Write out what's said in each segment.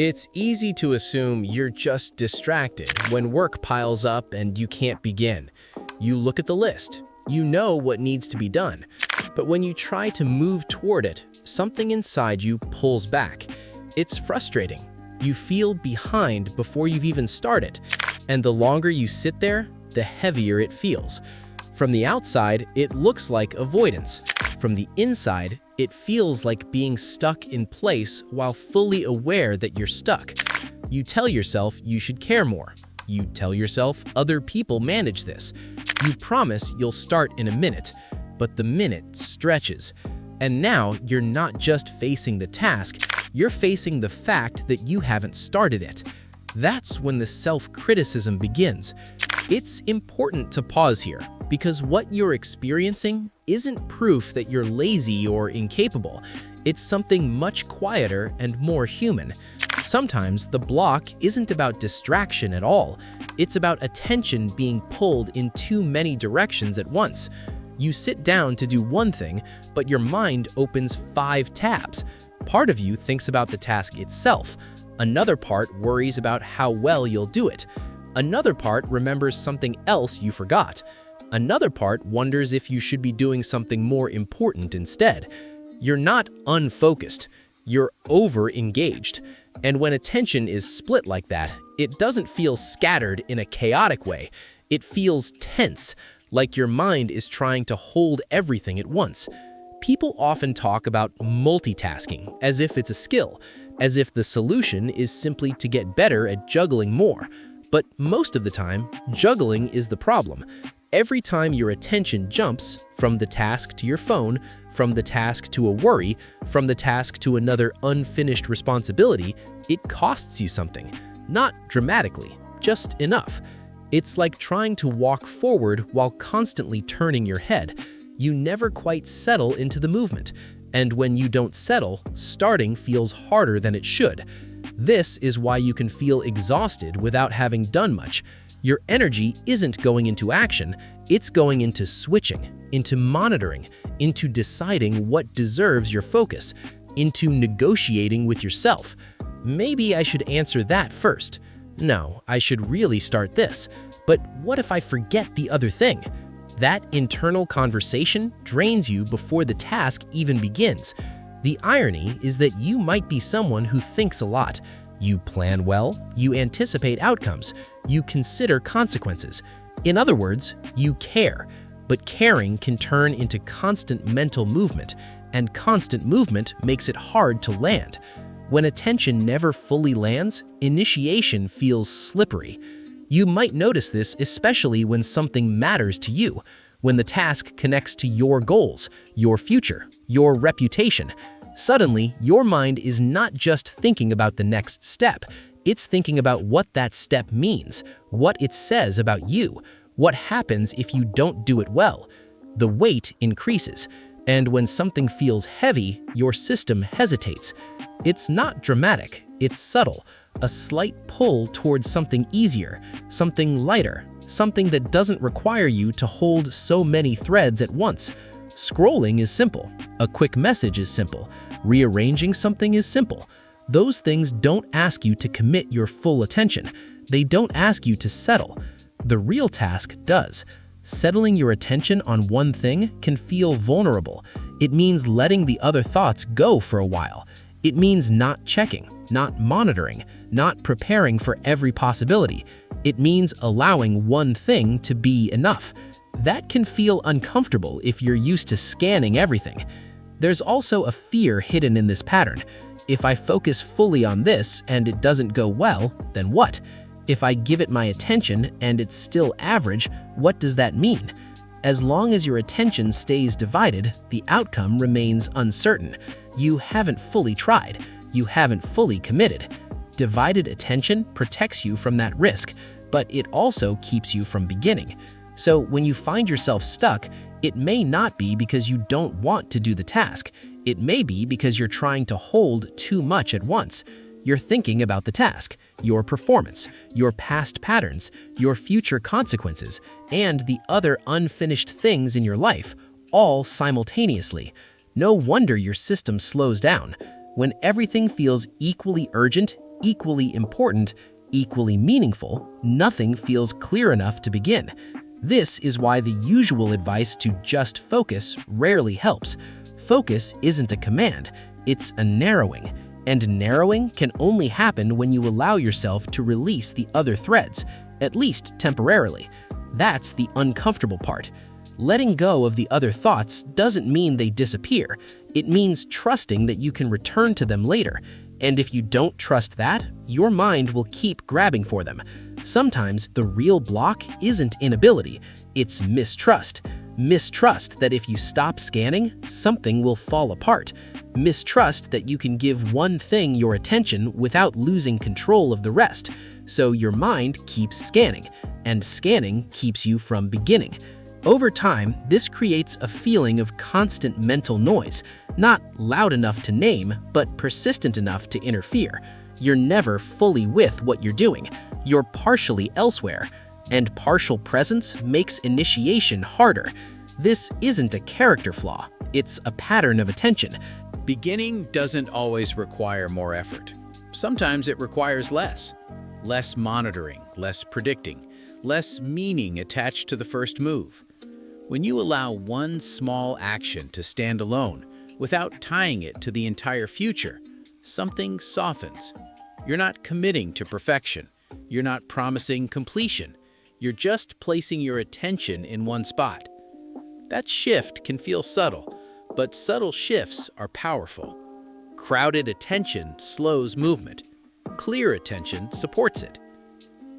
It's easy to assume you're just distracted when work piles up and you can't begin. You look at the list, you know what needs to be done, but when you try to move toward it, something inside you pulls back. It's frustrating. You feel behind before you've even started, and the longer you sit there, the heavier it feels. From the outside, it looks like avoidance. From the inside, it feels like being stuck in place while fully aware that you're stuck. You tell yourself you should care more. You tell yourself other people manage this. You promise you'll start in a minute, but the minute stretches. And now you're not just facing the task, you're facing the fact that you haven't started it. That's when the self-criticism begins. It's important to pause here, because what you're experiencing isn't proof that you're lazy or incapable. It's something much quieter and more human. Sometimes the block isn't about distraction at all. It's about attention being pulled in too many directions at once. You sit down to do one thing, but your mind opens 5 tabs. Part of you thinks about the task itself. Another part worries about how well you'll do it. Another part remembers something else you forgot. Another part wonders if you should be doing something more important instead. You're not unfocused, you're over-engaged. And when attention is split like that, it doesn't feel scattered in a chaotic way. It feels tense, like your mind is trying to hold everything at once. People often talk about multitasking as if it's a skill, as if the solution is simply to get better at juggling more. But most of the time, juggling is the problem. Every time your attention jumps from the task to your phone, from the task to a worry, from the task to another unfinished responsibility, it costs you something. Not dramatically, just enough. It's like trying to walk forward while constantly turning your head. You never quite settle into the movement. And when you don't settle, starting feels harder than it should. This is why you can feel exhausted without having done much. Your energy isn't going into action, it's going into switching, into monitoring, into deciding what deserves your focus, into negotiating with yourself. Maybe I should answer that first. No, I should really start this. But what if I forget the other thing? That internal conversation drains you before the task even begins. The irony is that you might be someone who thinks a lot. You plan well, you anticipate outcomes, you consider consequences. In other words, you care. But caring can turn into constant mental movement, and constant movement makes it hard to land. When attention never fully lands, initiation feels slippery. You might notice this especially when something matters to you, when the task connects to your goals, your future, your reputation. Suddenly, your mind is not just thinking about the next step, it's thinking about what that step means, what it says about you, what happens if you don't do it well. The weight increases, and when something feels heavy, your system hesitates. It's not dramatic, it's subtle, a slight pull towards something easier, something lighter, something that doesn't require you to hold so many threads at once. Scrolling is simple. A quick message is simple. Rearranging something is simple. Those things don't ask you to commit your full attention. They don't ask you to settle. The real task does. Settling your attention on one thing can feel vulnerable. It means letting the other thoughts go for a while. It means not checking, not monitoring, not preparing for every possibility. It means allowing one thing to be enough. That can feel uncomfortable if you're used to scanning everything. There's also a fear hidden in this pattern. If I focus fully on this and it doesn't go well, then what? If I give it my attention and it's still average, what does that mean? As long as your attention stays divided, the outcome remains uncertain. You haven't fully tried. You haven't fully committed. Divided attention protects you from that risk, but it also keeps you from beginning. So when you find yourself stuck, it may not be because you don't want to do the task. It may be because you're trying to hold too much at once. You're thinking about the task, your performance, your past patterns, your future consequences, and the other unfinished things in your life, all simultaneously. No wonder your system slows down. When everything feels equally urgent, equally important, equally meaningful, nothing feels clear enough to begin. This is why the usual advice to just focus rarely helps. Focus isn't a command, it's a narrowing. And narrowing can only happen when you allow yourself to release the other threads, at least temporarily. That's the uncomfortable part. Letting go of the other thoughts doesn't mean they disappear. It means trusting that you can return to them later. And if you don't trust that, your mind will keep grabbing for them. Sometimes the real block isn't inability, it's mistrust. Mistrust that if you stop scanning, something will fall apart. Mistrust that you can give one thing your attention without losing control of the rest. So your mind keeps scanning, and scanning keeps you from beginning. Over time, this creates a feeling of constant mental noise, not loud enough to name, but persistent enough to interfere. You're never fully with what you're doing. You're partially elsewhere, and partial presence makes initiation harder. This isn't a character flaw, it's a pattern of attention. Beginning doesn't always require more effort. Sometimes it requires less. Less monitoring, less predicting, less meaning attached to the first move. When you allow one small action to stand alone without tying it to the entire future, something softens. You're not committing to perfection. You're not promising completion. You're just placing your attention in one spot. That shift can feel subtle, but subtle shifts are powerful. Crowded attention slows movement. Clear attention supports it.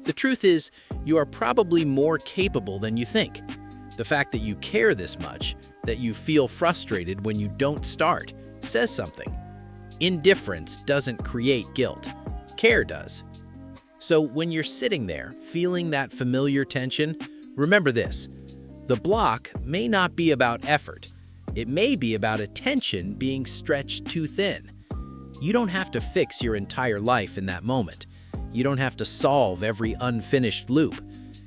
The truth is, you are probably more capable than you think. The fact that you care this much, that you feel frustrated when you don't start, says something. Indifference doesn't create guilt. Care does. So when you're sitting there, feeling that familiar tension, remember this. The block may not be about effort. It may be about attention being stretched too thin. You don't have to fix your entire life in that moment. You don't have to solve every unfinished loop.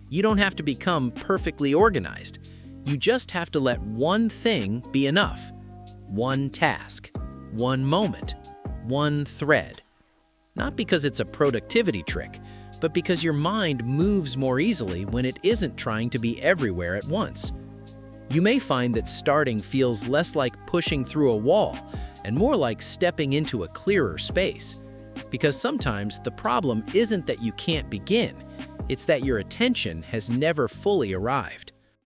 You don't have to become perfectly organized. You just have to let one thing be enough. One task, one moment, one thread. Not because it's a productivity trick, but because your mind moves more easily when it isn't trying to be everywhere at once. You may find that starting feels less like pushing through a wall and more like stepping into a clearer space. Because sometimes the problem isn't that you can't begin, it's that your attention has never fully arrived.